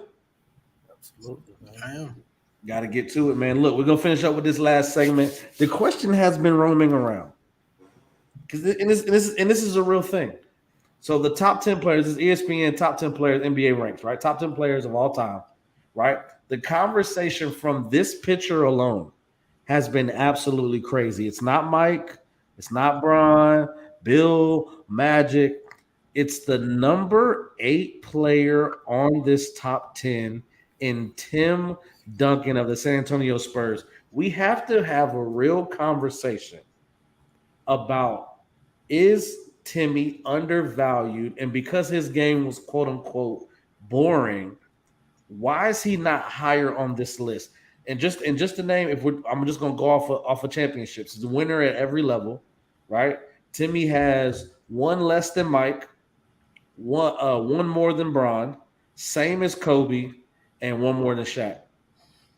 Speaker 5: Absolutely, man.
Speaker 6: I am.
Speaker 4: Got to get to it, man. Look, we're going to finish up with this last segment. The question has been roaming around. And this is a real thing. So the top 10 players is ESPN top 10 players NBA ranks, right? Top 10 players of all time, right? The conversation from this picture alone has been absolutely crazy. It's not Mike, it's not Bron, Bill, Magic. It's the number 8 player on this top 10 in Tim Duncan of the San Antonio Spurs. We have to have a real conversation about is Timmy undervalued, and because his game was quote unquote boring, why is he not higher on this list? And just to name, I'm just gonna go off of championships. He's a winner at every level, right? Timmy has one less than Mike, one more than Bron, same as Kobe, and one more than Shaq.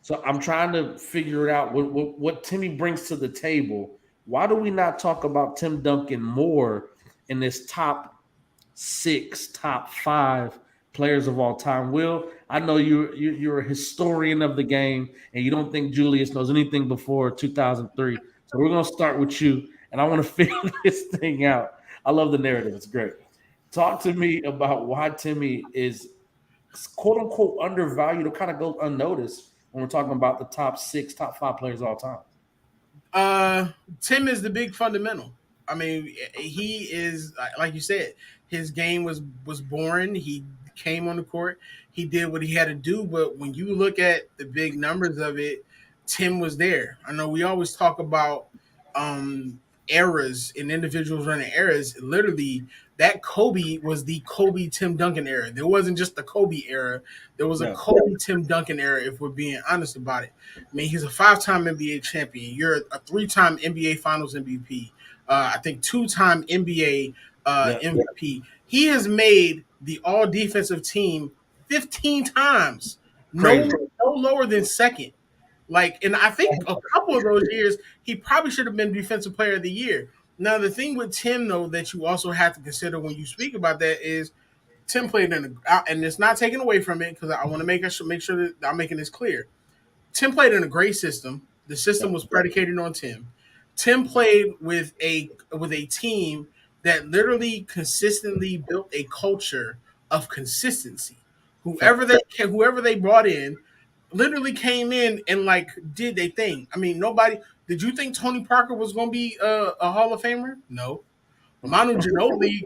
Speaker 4: So I'm trying to figure it out what Timmy brings to the table. Why do we not talk about Tim Duncan more in this top 6 top 5 players of all time. Will, I know you're a historian of the game, and you don't think Julius knows anything before 2003. So we're gonna start with you, and I want to figure this thing out. I love the narrative; it's great. Talk to me about why Timmy is quote unquote undervalued or kind of goes unnoticed when we're talking about the top 6, top 5 players of all time.
Speaker 6: Tim is the big fundamental. I mean, he is like you said. His game was boring. He came on the court. He did what he had to do. But when you look at the big numbers of it, Tim was there. I know we always talk about eras and individuals running eras. Literally, that Kobe was the Kobe Tim Duncan era. There wasn't just the Kobe era. There was a Kobe Tim Duncan era, if we're being honest about it. I mean, he's a 5-time NBA champion. You're a 3-time NBA Finals MVP. I think 2-time NBA MVP. He has made the all defensive team 15 times. No lower than second. Like, and I think a couple of those years, he probably should have been Defensive Player of the Year. Now, the thing with Tim, though, that you also have to consider when you speak about that is Tim played and it's not taken away from it because I want to make sure that I'm making this clear. Tim played in a great system. The system was predicated on Tim. Tim played with a team that literally consistently built a culture of consistency. Whoever they brought in literally came in and like did their thing. I mean, nobody. Did you think Tony Parker was going to be a Hall of Famer? No. Manu Ginobili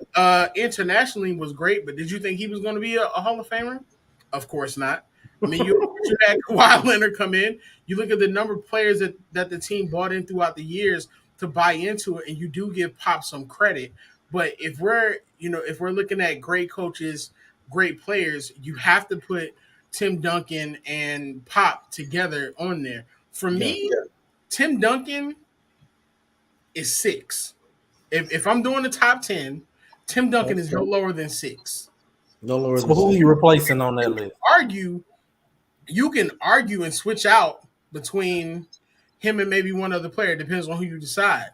Speaker 6: internationally was great, but did you think he was going to be a Hall of Famer? Of course not. I mean, you had Kawhi Leonard come in. You look at the number of players that the team brought in throughout the years to buy into it, and you do give Pop some credit. But if we're looking at great coaches, great players, you have to put Tim Duncan and Pop together on there. For me, Tim Duncan is 6. If I'm doing the top 10, Tim Duncan is no lower than 6.
Speaker 5: No lower than 6. Who are you replacing on that list?
Speaker 6: You can argue and switch out between him and maybe one other player. It depends on who you decide.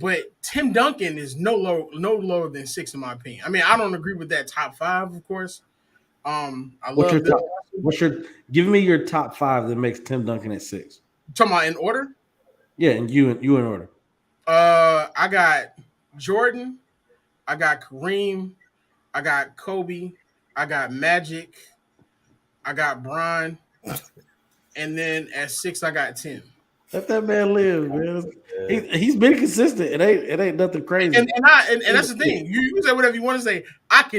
Speaker 6: But Tim Duncan is no lower than 6 in my opinion. I mean, I don't agree with that top 5, of course.
Speaker 4: Give me your top 5 that makes Tim Duncan at 6.
Speaker 6: You talking about in order?
Speaker 4: Yeah, and you in order.
Speaker 6: I got Jordan, I got Kareem, I got Kobe, I got Magic, I got Bron, and then at 6 I got Tim.
Speaker 4: Let that man live, man. He's been consistent. It ain't nothing crazy.
Speaker 6: And that's the thing. You say whatever you want to say. I've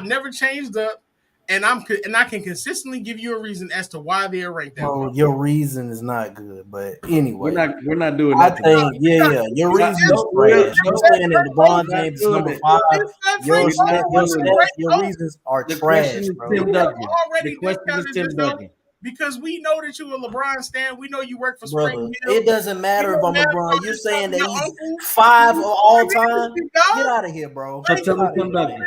Speaker 6: never changed up, and I can consistently give you a reason as to why they are ranked that way.
Speaker 5: Your reason is not good, but anyway,
Speaker 4: we're not doing that.
Speaker 5: I think your reason is trash. You're saying that LeBron James is number 5. Your reasons are trash, bro.
Speaker 4: The question is Tim Duncan.
Speaker 6: Because we know that you're a LeBron stan. We know you work for Spring Hill.
Speaker 5: It doesn't matter if I'm LeBron. You're saying that he's 5 of all time? Get out of here, bro.
Speaker 4: So tell me Tim Duncan.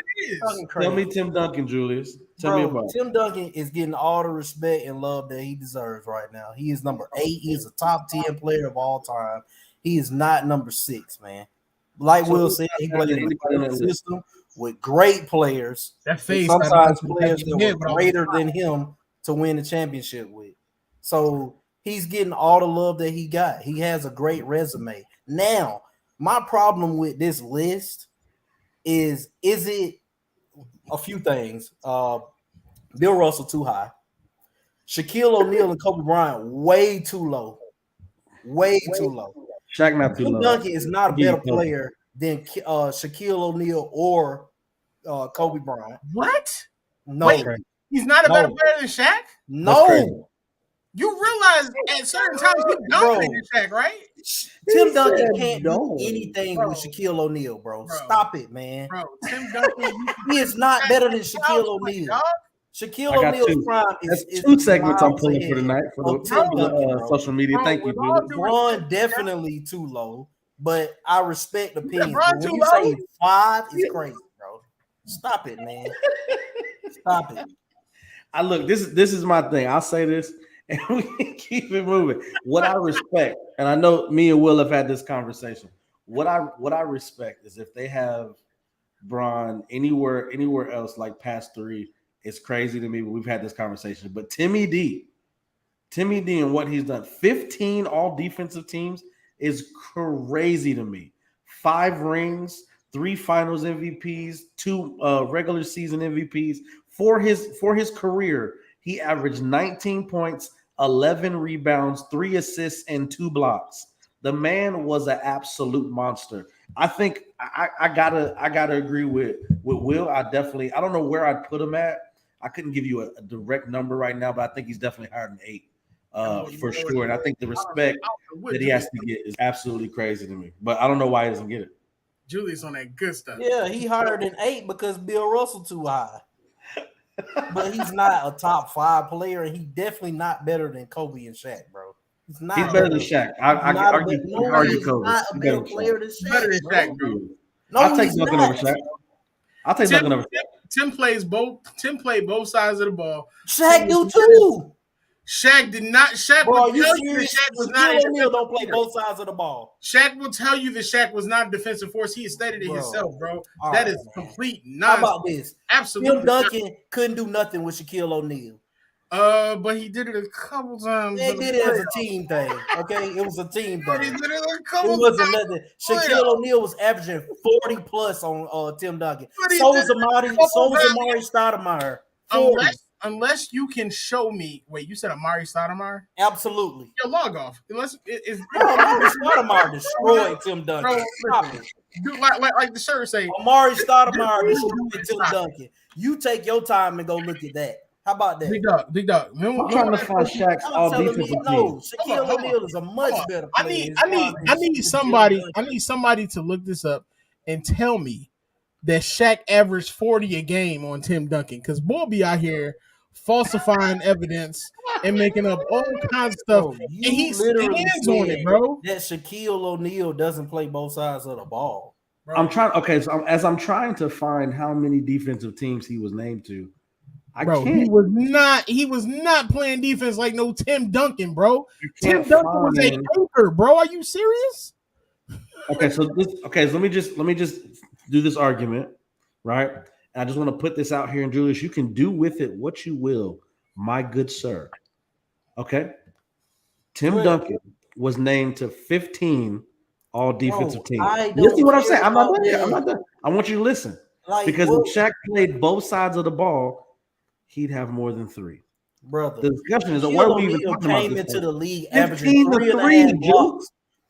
Speaker 4: Tell me Tim Duncan, Julius. Tell me about
Speaker 5: Tim Duncan is getting all the respect and love that he deserves right now. He is number 8. He is a top 10 player of all time. He is not number 6, man. Like Will said, he played in a system with great players. Sometimes players that were greater than him to win the championship with. So he's getting all the love that he got. He has a great resume. Now, my problem with this list is it a few things. Bill Russell too high. Shaquille O'Neal and Kobe Bryant way too low. Way too low.
Speaker 4: Shaq not too low.
Speaker 5: Tim Duncan is not a better player than Shaquille O'Neal or Kobe Bryant.
Speaker 6: What?
Speaker 5: No.
Speaker 6: Wait. He's not a better player than Shaq?
Speaker 5: No.
Speaker 6: You realize at certain times he dominated Shaq, right?
Speaker 5: Tim Duncan can't do anything with Shaquille O'Neal, bro. Stop it, man.
Speaker 6: Bro, Tim Duncan.
Speaker 5: He is not better than Shaquille O'Neal. Shaquille O'Neal's prime is
Speaker 4: 2 segments I'm pulling for tonight for the social media. Thank you, dude.
Speaker 5: LeBron definitely too low, but I respect opinions. When you say 5, it's crazy, bro. Stop it, man. Stop it.
Speaker 4: This is my thing. I'll say this and we can keep it moving. What I respect, and I know me and Will have had this conversation. What I respect is if they have Bron anywhere else like past 3 is crazy to me. But we've had this conversation. But Timmy D and what he's done, 15 all defensive teams is crazy to me. 5 rings, 3 finals MVPs, 2 regular season MVPs. For his career, he averaged 19 points, 11 rebounds, 3 assists, and 2 blocks. The man was an absolute monster. I think I gotta agree with Will. I don't know where I'd put him at. I couldn't give you a direct number right now, but I think he's definitely higher than 8. For sure. And I think the respect that he has to get is absolutely crazy to me. But I don't know why he doesn't get it.
Speaker 6: Julius on that good stuff.
Speaker 5: Yeah, he higher than 8 because Bill Russell too high. But he's not a top 5 player, and he's definitely not better than Kobe and Shaq, bro. He's
Speaker 4: better than Shaq. I argue Kobe.
Speaker 5: Not a better player than Shaq.
Speaker 6: Better than Shaq, bro.
Speaker 5: No,
Speaker 4: I'll take Duncan over Shaq. I'll take Duncan over Shaq.
Speaker 6: Tim played both sides of the ball.
Speaker 5: Shaq do too.
Speaker 6: Shaq did not. Shaq
Speaker 5: Bro,
Speaker 6: will tell you that Shaq was not.
Speaker 5: O'Neal don't play both sides of the ball.
Speaker 6: Shaq will tell you that Shaq was not a defensive force. He has stated it himself, bro.
Speaker 5: All
Speaker 6: that
Speaker 5: right,
Speaker 6: is complete nonsense.
Speaker 5: How about this?
Speaker 6: Absolutely.
Speaker 5: Tim Duncan couldn't do nothing with Shaquille O'Neal.
Speaker 6: But he did it a couple times.
Speaker 5: They did it as a team thing. Okay, it was a team thing.
Speaker 6: He did it a
Speaker 5: It
Speaker 6: couple
Speaker 5: wasn't
Speaker 6: times.
Speaker 5: nothing. Shaquille O'Neal was averaging 40 plus on Tim Duncan. So was Amari Stoudemire.
Speaker 6: Unless you can show me. Wait, you said Amari Stoudemire?
Speaker 5: Absolutely.
Speaker 6: Yo, log off. Unless
Speaker 5: Amari Stoudemire destroyed Tim Duncan.
Speaker 6: Dude, like the shirt say.
Speaker 5: Amari Stoudemire destroyed Tim Duncan. You take your time and go look at that. How about that?
Speaker 6: Big dog.
Speaker 4: I'm trying to find Shaq's all defensive team.
Speaker 5: No, Shaquille O'Neal is a much better player.
Speaker 6: I need somebody to look this up and tell me that Shaq averaged 40 a game on Tim Duncan, because boy be out here falsifying evidence and making up all kinds of stuff.
Speaker 5: Bro,
Speaker 6: and he stands on it, bro.
Speaker 5: That Shaquille O'Neal doesn't play both sides of the ball.
Speaker 6: Bro.
Speaker 4: I'm trying to find how many defensive teams he was named to.
Speaker 6: He was not playing defense like no Tim Duncan, bro. Tim Duncan was a anchor, bro. Are you serious?
Speaker 4: So let me just do this argument, right? And I just want to put this out here, and Julius, you can do with it what you will, my good sir. Okay. Tim Duncan was named to 15 all defensive teams. Listen to what I'm saying. I'm not done. I want you to listen. Because if Shaq played both sides of the ball, he'd have more than 3.
Speaker 5: Brother,
Speaker 4: the discussion is why we even talking about
Speaker 5: came
Speaker 4: this
Speaker 5: into the league
Speaker 4: 15
Speaker 5: averaging
Speaker 4: to 3,
Speaker 5: blocks.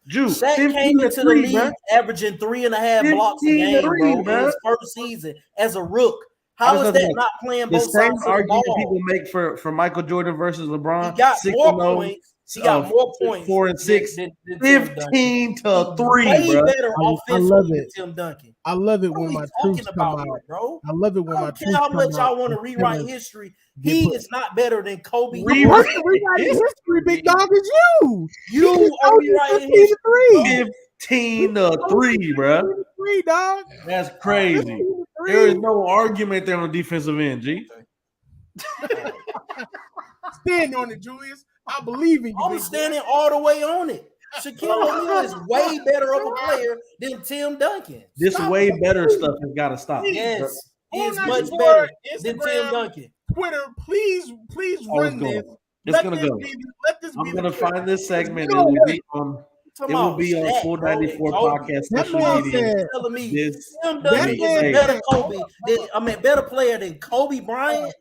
Speaker 4: Shaq
Speaker 5: came into the league averaging 3.5 blocks a game, bro, in his first season as a rook. How is that not playing both sides of the ball? The same argument people
Speaker 4: make for Michael Jordan versus LeBron.
Speaker 5: He got more points. He got more points.
Speaker 4: 4 and 6. Than 15 to 3,
Speaker 5: way
Speaker 4: bro.
Speaker 5: Better offensively than Tim Duncan.
Speaker 6: I love it when my truths come out,
Speaker 5: bro.
Speaker 6: I love it when my truths come out.
Speaker 5: How much y'all want to rewrite history? He is not better than Kobe.
Speaker 6: Rewrite history, big dog, is you.
Speaker 5: You are rewriting history.
Speaker 4: 15 to 3, bro.
Speaker 6: 3, dog.
Speaker 4: That's crazy. There is no argument there on the defensive end, G.
Speaker 6: Stand on it, Julius. I believe in you.
Speaker 5: I'm standing all the way on it. Shaquille O'Neal is way better of a player than Tim Duncan.
Speaker 4: This way better stuff has got to stop.
Speaker 5: Yes, he is much better than Tim Duncan.
Speaker 6: Twitter, please run this.
Speaker 4: It's gonna go. I'm gonna find this segment. It will be on. It will be on Full 94 podcast social media.
Speaker 5: Telling me Tim Duncan is better player than Kobe Bryant.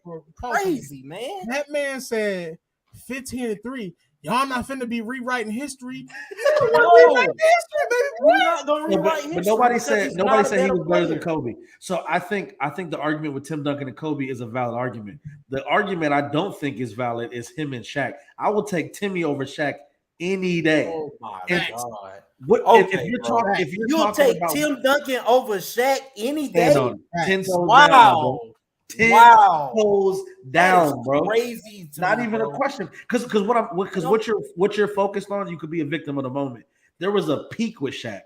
Speaker 5: Crazy, man.
Speaker 6: That man said 15 to 3. Y'all not finna be rewriting history.
Speaker 5: We're not gonna rewrite history.
Speaker 4: But nobody said he was better than Kobe. So I think the argument with Tim Duncan and Kobe is a valid argument. The argument I don't think is valid is him and Shaq. I will take Timmy over Shaq any day.
Speaker 5: Oh my God.
Speaker 4: If you'll take
Speaker 5: about Tim Duncan over Shaq any day.
Speaker 4: 10 toes
Speaker 5: wow.
Speaker 4: Down, 10 toes down, bro.
Speaker 5: Crazy.
Speaker 4: Not even a question. Because what you're focused on, you could be a victim of the moment. There was a peak with Shaq.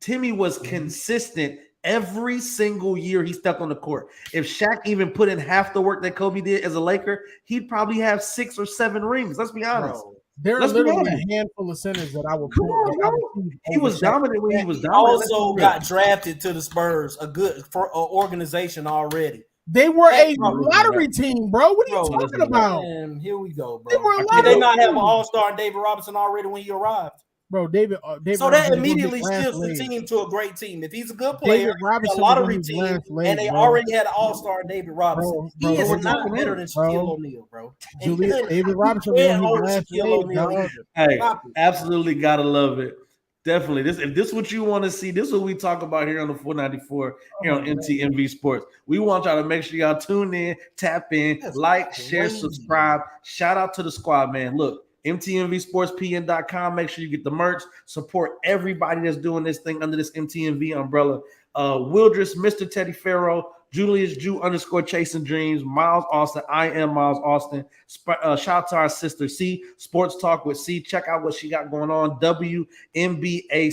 Speaker 4: Timmy was consistent every single year he stepped on the court. If Shaq even put in half the work that Kobe did as a Laker, he'd probably have 6 or 7 rings. Let's be honest.
Speaker 7: There are
Speaker 4: Let's be
Speaker 7: literally
Speaker 4: honest.
Speaker 7: a handful of centers that I would
Speaker 4: Come
Speaker 7: put.
Speaker 4: on,
Speaker 7: That I
Speaker 4: bro.
Speaker 7: would choose
Speaker 4: He
Speaker 7: over
Speaker 4: was
Speaker 7: Shaq.
Speaker 4: dominant when he was
Speaker 5: He
Speaker 4: dominant. Let's
Speaker 5: also
Speaker 4: be real.
Speaker 5: got drafted to the Spurs, a good organization already.
Speaker 7: They were a
Speaker 5: Bro,
Speaker 7: lottery team, bro. What are you
Speaker 5: Bro,
Speaker 7: talking about?
Speaker 5: man, here we go,
Speaker 7: They
Speaker 5: bro.
Speaker 7: were a
Speaker 5: Did they
Speaker 7: lottery
Speaker 5: not have an
Speaker 7: team.
Speaker 5: all-star David Robinson already when he arrived?
Speaker 7: Bro, David
Speaker 5: So
Speaker 7: Robinson
Speaker 5: that
Speaker 7: was
Speaker 5: immediately
Speaker 7: his last
Speaker 5: shifts the
Speaker 7: leg.
Speaker 5: team to a great team. If he's a good player,
Speaker 7: David Robinson
Speaker 5: a
Speaker 7: was on
Speaker 5: lottery
Speaker 7: his
Speaker 5: team,
Speaker 7: last leg,
Speaker 5: and they
Speaker 7: bro.
Speaker 5: already had an all-star David Robinson.
Speaker 7: Bro,
Speaker 5: He is
Speaker 7: David
Speaker 5: not
Speaker 4: Robinson,
Speaker 5: better than
Speaker 7: bro.
Speaker 5: Shaquille O'Neal, bro. And
Speaker 7: Julius
Speaker 5: you
Speaker 7: David Robinson was
Speaker 5: can't
Speaker 7: on his
Speaker 5: hold
Speaker 7: last
Speaker 5: Shaquille
Speaker 7: leg,
Speaker 5: O'Neal
Speaker 7: dog.
Speaker 5: either.
Speaker 4: Hey,
Speaker 5: Stop it.
Speaker 4: absolutely gotta love it. Definitely. If this is what you want to see, this is what we talk about here on the 494 here on MTMV Sports. We want y'all to make sure y'all tune in, tap in,
Speaker 5: That's
Speaker 4: like, share,
Speaker 5: crazy.
Speaker 4: subscribe. Shout out to the squad, man. Look, MTMVSportsPN.com. Make sure you get the merch. Support everybody that's doing this thing under this MTMV umbrella. Wildress, Mr. Teddy Farrow, Julius Jew _ Chasing Dreams, Miles Austin. I am Miles Austin. Shout out to our sister C, Sports Talk with C. Check out what she got going on. WNBA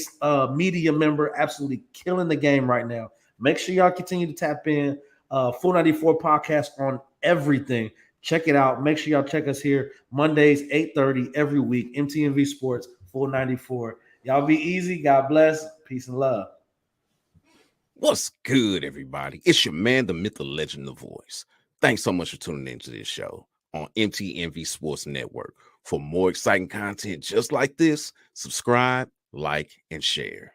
Speaker 4: media member, absolutely killing the game right now. Make sure y'all continue to tap in. Full 94 podcast on everything. Check it out. Make sure y'all check us here Mondays 8:30 every week. MTMV Sports Full 94. Y'all be easy. God bless. Peace and love.
Speaker 8: What's good, everybody? It's your man, the myth, the legend, the voice. Thanks so much for tuning into this show on MTMV Sports Network. For more exciting content just like this, subscribe, like, and share.